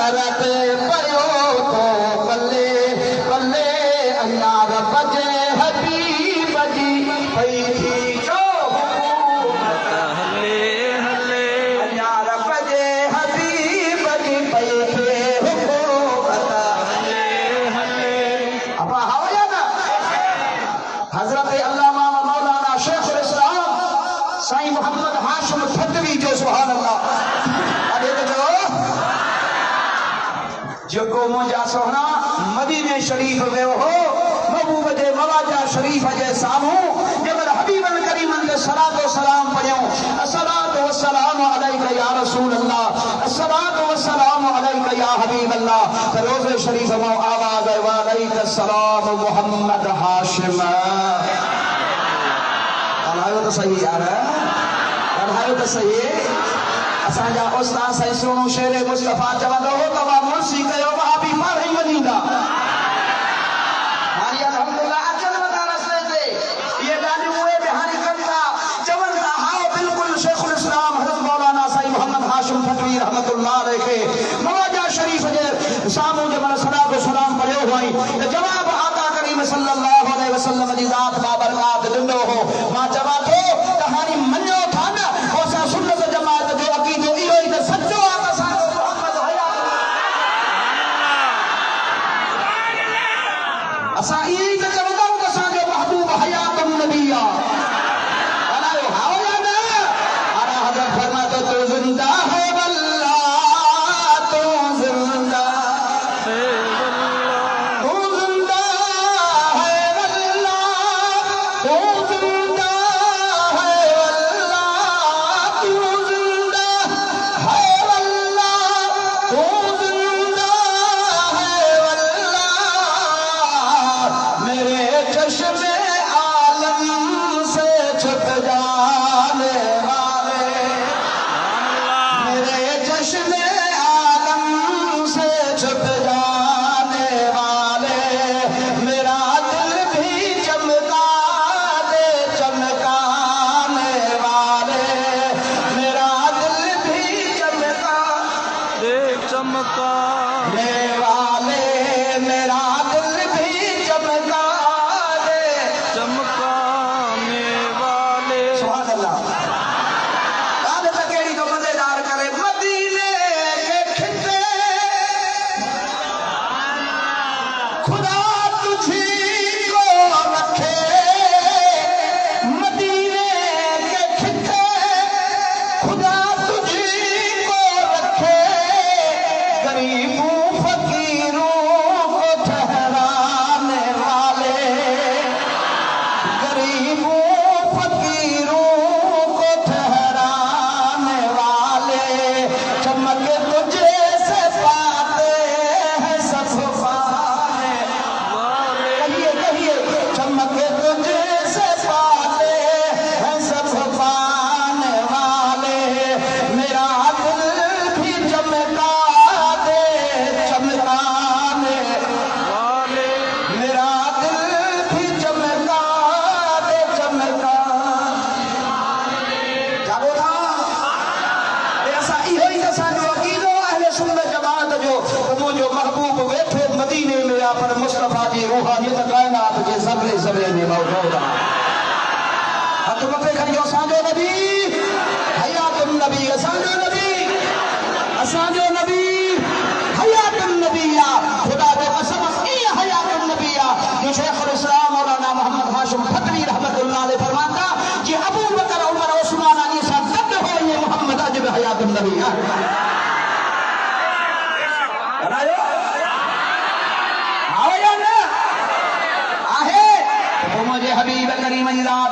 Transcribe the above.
हज़रत पयो तो बल्ले बल्ले अल्लाह रब जे हबीब जी पई थी जो हुकूमत हले हले अल्लाह रब जे हबीब जी पई थी हुकूमत हले हले अब हावया ना हज़रत अल्लामा मौलाना शेखुल इस्लाम साईं मोहम्मद हाशिम थदवी जो सुभान अल्लाह जो मुंहिंजा सोहरा मदीने शरीफ वियो हो महबूब जे मवाजा शरीफ जे साम्हूं जंहिंमहिल हबीबन करीमन ते सलातो सलाम पढ़ियो अस्सलातु वस्सलामु अलैका या रसूल अल्लाह अस्सलातु वस्सलामु अलैका या हबीब अल्लाह त रोज़े शरीफ मां आवाज़ आई वालैका सलाम मोहम्मद हाशिम ॻाल्हायो त सही यार ॻाल्हायो त सही असांजा उस्ताद साईं सुहिणो शेर मुस्तफ़ा चवंदो हो तव्हां मुंशी कयो वहाबी पाढ़े वञींदा हाणे अल्हम्दुलिल्लाह अचनि वॾा रस्ते ते इहे ॻाल्हियूं उहे बि हाणे कनि था चवनि था हा बिल्कुलु शेखुल इस्लाम हज़रत मौलाना साईं मोहम्मद हाशिम थदवी रहमतुल्लाह अलैहि खे मवाजा शरीफ जे साम्हूं जंहिंमहिल सलातो सलाम पढ़ियो हुअईं त जवाब आका करीम सल्लल्लाहु अलैहि वसल्लम जी ज़ात बाबरकात ॾिनो हो मां चवां थो त हाणे मञो था न असां सुन्नत जमात जो अक़ीदो इहो ई त सचो आहे त असांजो मोहम्मद हयात असां इहे ई त चवंदा आहियूं त असांजो महबूब हयात नबी आहे ॻाल्हायो हा या न आला हज़रत फरमातो तू ज़िंदा है वल्लाह तू ज़िंदा है वल्लाह तू ज़िंदा है वल्लाह तू ज़िंदा है वल्लाह तू ज़िंदा है वल्लाह तू ज़िंदा है वल्लाह मेरे चश्मे आलम से छुप जाने वाले मेरे चश्मे आलम से छुप जाने वाले मेरा दिल भी चमका दे चमकाने वाले मेरा दिल भी चमका दे चमकाने वाले मेरा दिल भी चमका दे चमकाने वाले सुभान अल्लाह ॻाल्हि त कहिड़ी तो मज़ेदार करे मदीने के खिते खुदा तुझी को रखे मदीने के खिते खुदा तुझी को रखे गरीबों फकीरों को ठहराने वाले गरीबों फकीरों को ठहराने वाले चमक तुझे से पाते हैं सब पाने वाले कहिए चमक तुझे से पाते हैं सब पाने वाले मेरा दिल भी चमका दे चमकाने वाले मेरा दिल भी चमका दे चमका जागो था ऐसा इहो ई असांजो अक़ीदो अहले सुन्नत जमात जो मुंहिंजो महबूब वेठो मदीने में आहे पर मुस्तफ़ा जी रूहानियत काइनात जे ज़र्रे ज़र्रे में मौजूद आहे हथ मथे खणियो असांजो नबी हयातुन नबी असांजो नबी हयातुन नबी आहे ख़ुदा जो कसम इहा हयातुन नबी आहे जो शेखुल इस्लाम मौलाना मोहम्मद हाशिम थदवी रहमतुल्लाह अलैहि फरमाता कि अबू बकर उमर उस्मान अली सां गॾु हो ये मोहम्मद अॼु बि हयातुन नबी आहे ॻाल्हायो आओ या न आहे पोइ मुंहिंजे हबीब करीम जी ज़ात